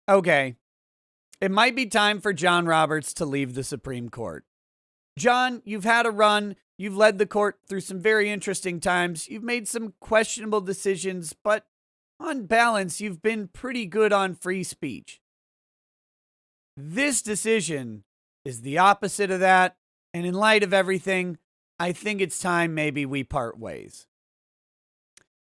Okay, it might be time for John Roberts to leave the Supreme Court. John, you've had a run. You've led the court through some very interesting times. You've made some questionable decisions, but on balance, you've been pretty good on free speech. This decision is the opposite of that. And in light of everything, I think it's time maybe we part ways.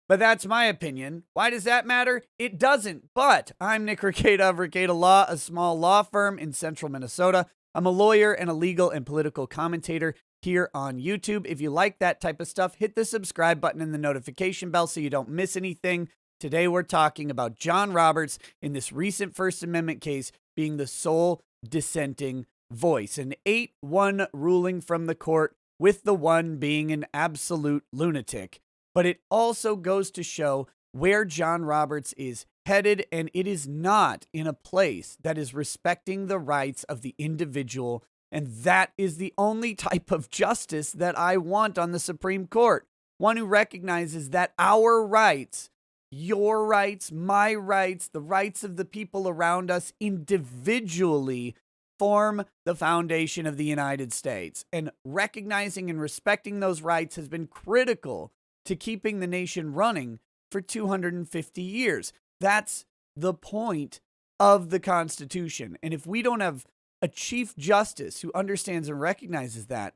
But that's my opinion. Why does that matter? It doesn't. But I'm Nick Rekieta of Rekieta Law, a small law firm in central Minnesota. I'm a lawyer and a legal and political commentator here on YouTube. If you like that type of stuff, hit the subscribe button and the notification bell so you don't miss anything. Today we're talking about John Roberts in this recent First Amendment case being the sole dissenting voice. An 8-1 ruling from the court, with the one being an absolute lunatic. But it also goes to show where John Roberts is headed, and it is not in a place that is respecting the rights of the individual. And that is the only type of justice that I want on the Supreme Court. One who recognizes that our rights, your rights, my rights, the rights of the people around us individually form the foundation of the United States. And recognizing and respecting those rights has been critical to keeping the nation running for 250 years. That's the point of the Constitution. And if we don't have a Chief Justice who understands and recognizes that,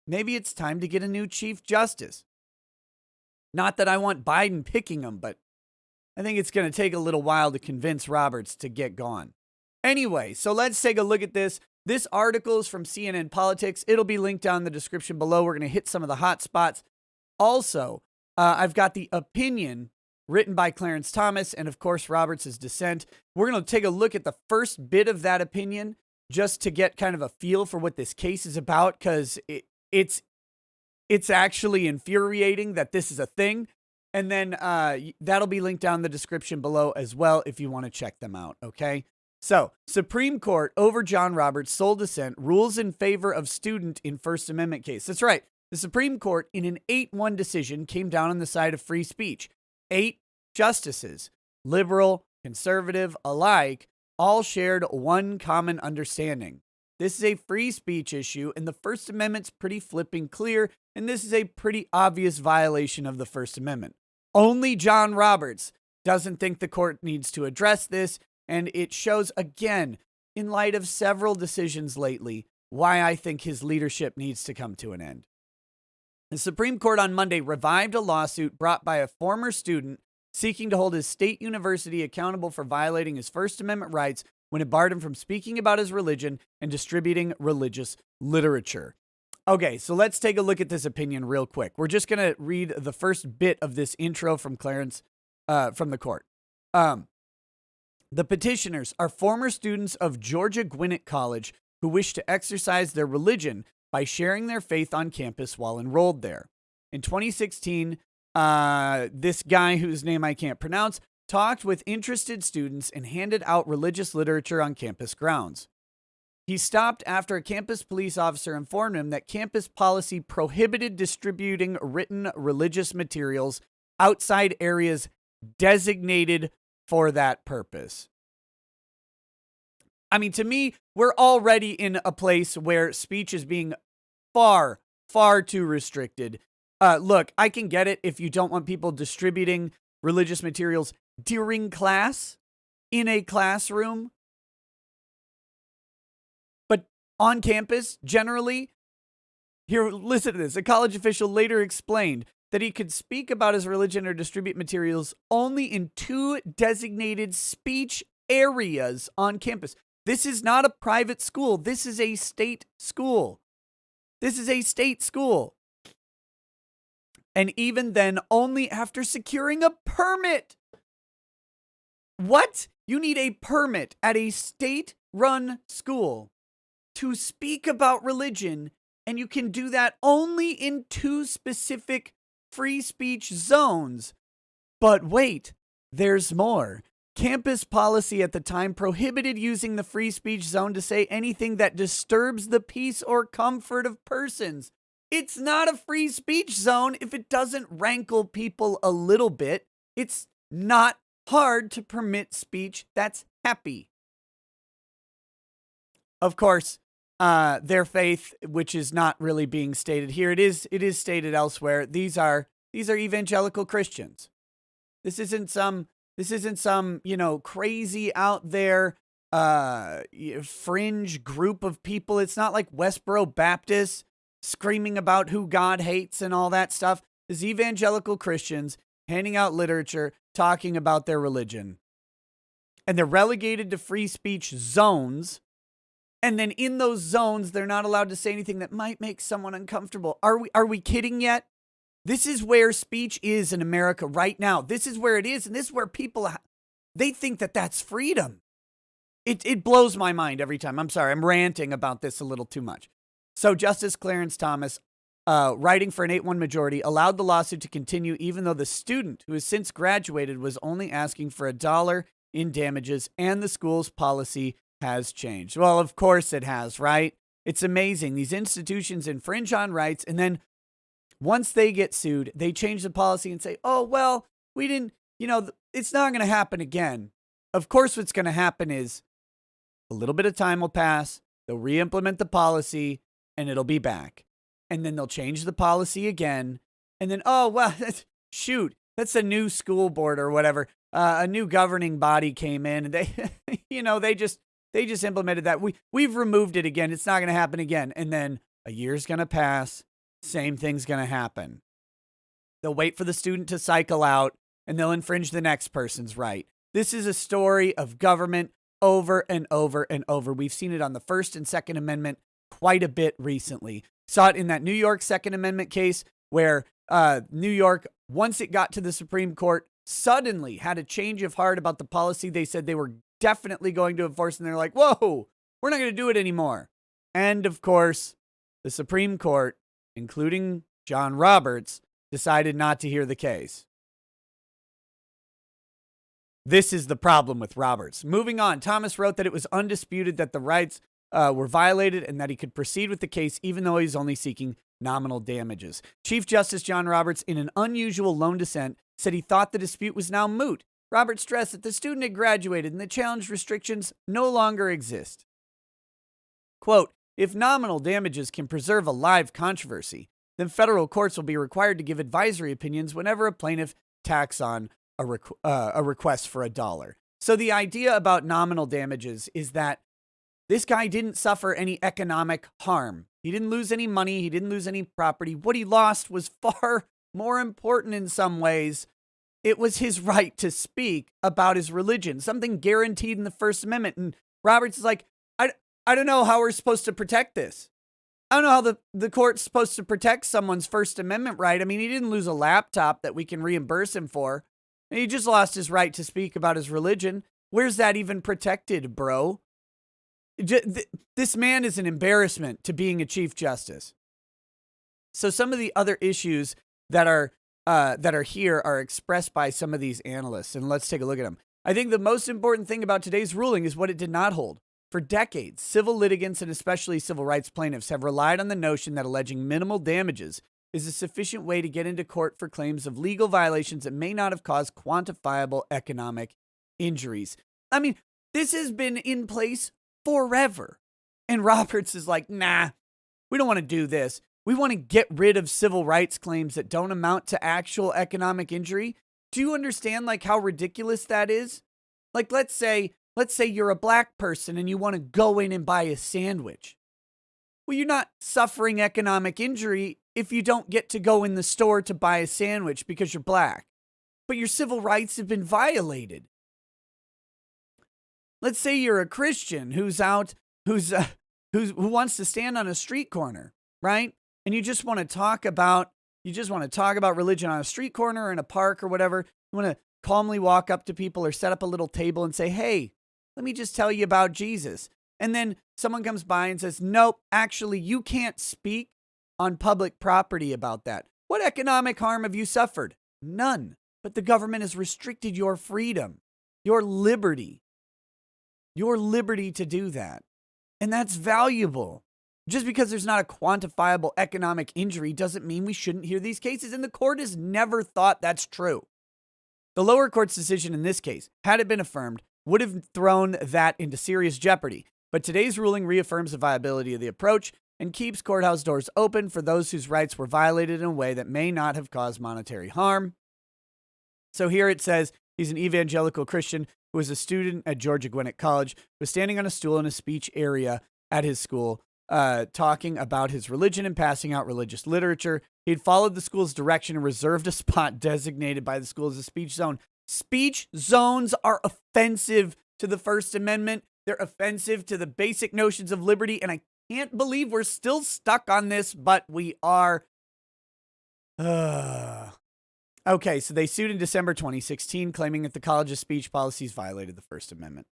maybe it's time to get a new Chief Justice. Not that I want Biden picking him, but I think it's going to take a little while to convince Roberts to get gone. Anyway, so let's take a look at this. This article is from CNN Politics. It'll be linked down in the description below. We're going to hit some of the hot spots. Also, I've got the opinion written by Clarence Thomas and, of course, Roberts' dissent. We're going to take a look at the first bit of that opinion just to get kind of a feel for what this case is about, because it's actually infuriating that this is a thing. And then that'll be linked down in the description below as well if you want to check them out, okay? So, Supreme Court over John Roberts' sole dissent rules in favor of student in First Amendment case. That's right. The Supreme Court, in an 8-1 decision, came down on the side of free speech. 8 justices, liberal, conservative alike, all shared one common understanding. This is a free speech issue, and the First Amendment's pretty flipping clear, and this is a pretty obvious violation of the First Amendment. Only John Roberts doesn't think the court needs to address this, and it shows, again, in light of several decisions lately, why I think his leadership needs to come to an end. The Supreme Court on Monday revived a lawsuit brought by a former student seeking to hold his state university accountable for violating his First Amendment rights when it barred him from speaking about his religion and distributing religious literature. Okay, so let's take a look at this opinion real quick. We're just going to read the first bit of this intro from Clarence, from the court. The petitioners are former students of Georgia Gwinnett College who wish to exercise their religion by sharing their faith on campus while enrolled there. In 2016, this guy whose name I can't pronounce talked with interested students and handed out religious literature on campus grounds. He stopped after a campus police officer informed him that campus policy prohibited distributing written religious materials outside areas designated for that purpose. I mean, to me, we're already in a place where speech is being far, far too restricted. Look, I can get it if you don't want people distributing religious materials during class, in a classroom. But on campus, generally, here, listen to this. A college official later explained that he could speak about his religion or distribute materials only in 2 designated speech areas on campus. This is not a private school. This is a state school. This is a state school. And even then, only after securing a permit. What? You need a permit at a state-run school to speak about religion, and you can do that only in 2 specific free speech zones. But wait, there's more. Campus policy at the time prohibited using the free speech zone to say anything that disturbs the peace or comfort of persons. It's not a free speech zone if it doesn't rankle people a little bit. It's not hard to permit speech that's happy. of course, their faith, which is not really being stated here, it is stated elsewhere. These are evangelical Christians. This isn't some crazy out there fringe group of people. It's not like Westboro Baptists screaming about who God hates and all that stuff. It's evangelical Christians handing out literature, talking about their religion. And they're relegated to free speech zones. And then in those zones, they're not allowed to say anything that might make someone uncomfortable. Are we kidding yet? This is where speech is in America right now. This is where it is. And this is where people, they think that that's freedom. It blows my mind every time. I'm sorry, I'm ranting about this a little too much. So Justice Clarence Thomas, writing for an 8-1 majority, allowed the lawsuit to continue even though the student, who has since graduated, was only asking for $1 in damages, and the school's policy has changed. Well, of course it has, right? It's amazing. These institutions infringe on rights, and then once they get sued, they change the policy and say, oh, well, we didn't, it's not going to happen again. Of course, what's going to happen is a little bit of time will pass, they'll re-implement the policy, and it'll be back. And then they'll change the policy again. And then, oh, well, that's a new school board or whatever. A new governing body came in, and they just implemented that. We've removed it again. It's not going to happen again. And then a year's going to pass. Same thing's going to happen. They'll wait for the student to cycle out, and they'll infringe the next person's right. This is a story of government over and over and over. We've seen it on the First and Second Amendment quite a bit recently. Saw it in that New York Second Amendment case where New York, once it got to the Supreme Court, suddenly had a change of heart about the policy they said they were definitely going to enforce. And they're like, whoa, we're not going to do it anymore. And of course, the Supreme Court, including John Roberts, decided not to hear the case. This is the problem with Roberts. Moving on, Thomas wrote that it was undisputed that the rights were violated and that he could proceed with the case even though he's only seeking nominal damages. Chief Justice John Roberts, in an unusual lone dissent, said he thought the dispute was now moot. Roberts stressed that the student had graduated and the challenge restrictions no longer exist. Quote, if nominal damages can preserve a live controversy, then federal courts will be required to give advisory opinions whenever a plaintiff tacks on a request for $1. So the idea about nominal damages is that this guy didn't suffer any economic harm. He didn't lose any money. He didn't lose any property. What he lost was far more important in some ways. It was his right to speak about his religion, something guaranteed in the First Amendment. And Roberts is like, I don't know how we're supposed to protect this. I don't know how the court's supposed to protect someone's First Amendment right. I mean, he didn't lose a laptop that we can reimburse him for. He just lost his right to speak about his religion. Where's that even protected, bro? This man is an embarrassment to being a Chief Justice. So some of the other issues that are here are expressed by some of these analysts, and let's take a look at them. I think the most important thing about today's ruling is what it did not hold. For decades, civil litigants and especially civil rights plaintiffs have relied on the notion that alleging minimal damages is a sufficient way to get into court for claims of legal violations that may not have caused quantifiable economic injuries. I mean, this has been in place forever. And Roberts is like, nah, we don't want to do this. We want to get rid of civil rights claims that don't amount to actual economic injury. Do you understand how ridiculous that is? Let's say you're a black person and you want to go in and buy a sandwich. Well, you're not suffering economic injury if you don't get to go in the store to buy a sandwich because you're black. But your civil rights have been violated. Let's say you're a Christian who wants to stand on a street corner, right? And you just want to talk about religion on a street corner or in a park or whatever. You want to calmly walk up to people or set up a little table and say, hey, let me just tell you about Jesus. And then someone comes by and says, nope, actually, you can't speak on public property about that. What economic harm have you suffered? None. But the government has restricted your freedom, your liberty to do that. And that's valuable. Just because there's not a quantifiable economic injury doesn't mean we shouldn't hear these cases. And the court has never thought that's true. The lower court's decision in this case, had it been affirmed, would have thrown that into serious jeopardy. but today's ruling reaffirms the viability of the approach and keeps courthouse doors open for those whose rights were violated in a way that may not have caused monetary harm. So here it says he's an evangelical Christian who was a student at Georgia Gwinnett College, was standing on a stool in a speech area at his school, talking about his religion and passing out religious literature. He'd followed the school's direction and reserved a spot designated by the school as a speech zone. Speech zones are offensive to the First Amendment. They're offensive to the basic notions of liberty, and I can't believe we're still stuck on this, but we are. Okay, so they sued in December 2016, claiming that the college's speech policies violated the First Amendment.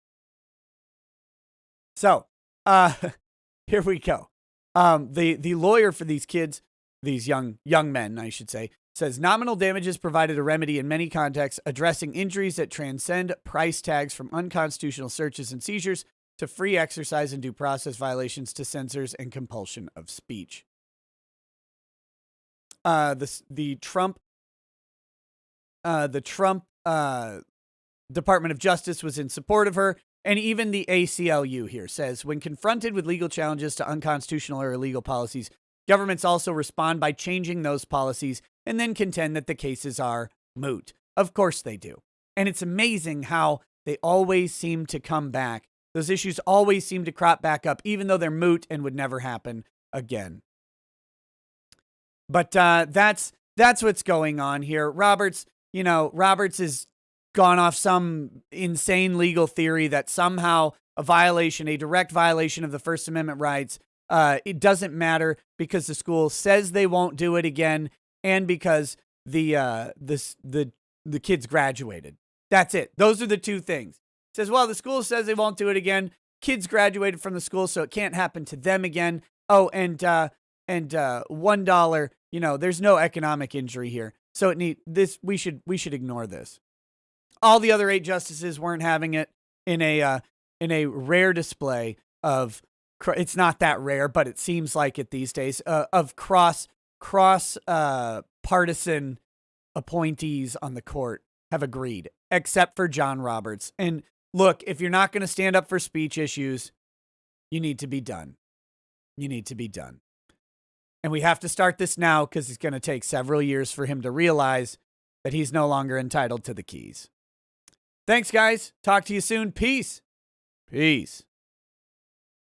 So, here we go. The lawyer for these kids, these young men, I should say, says nominal damages provided a remedy in many contexts, addressing injuries that transcend price tags from unconstitutional searches and seizures to free exercise and due process violations to censors and compulsion of speech. The Trump Department of Justice was in support of her. And even the ACLU here says, when confronted with legal challenges to unconstitutional or illegal policies, governments also respond by changing those policies and then contend that the cases are moot. Of course they do. And it's amazing how they always seem to come back. Those issues always seem to crop back up, even though they're moot and would never happen again. But that's what's going on here. Roberts has gone off some insane legal theory that somehow a direct violation of the First Amendment rights, it doesn't matter because the school says they won't do it again and because the kids graduated. That's it. Those are the two things. It says, well, the school says they won't do it again. Kids graduated from the school, so it can't happen to them again. Oh, and $1, there's no economic injury here. So we should ignore this. All the other 8 justices weren't having it in a rare display of, it's not that rare, but it seems like it these days, of cross partisan appointees on the court have agreed, except for John Roberts. And look, if you're not going to stand up for speech issues, you need to be done. You need to be done. And we have to start this now because it's going to take several years for him to realize that he's no longer entitled to the keys. Thanks, guys. Talk to you soon. Peace. Peace.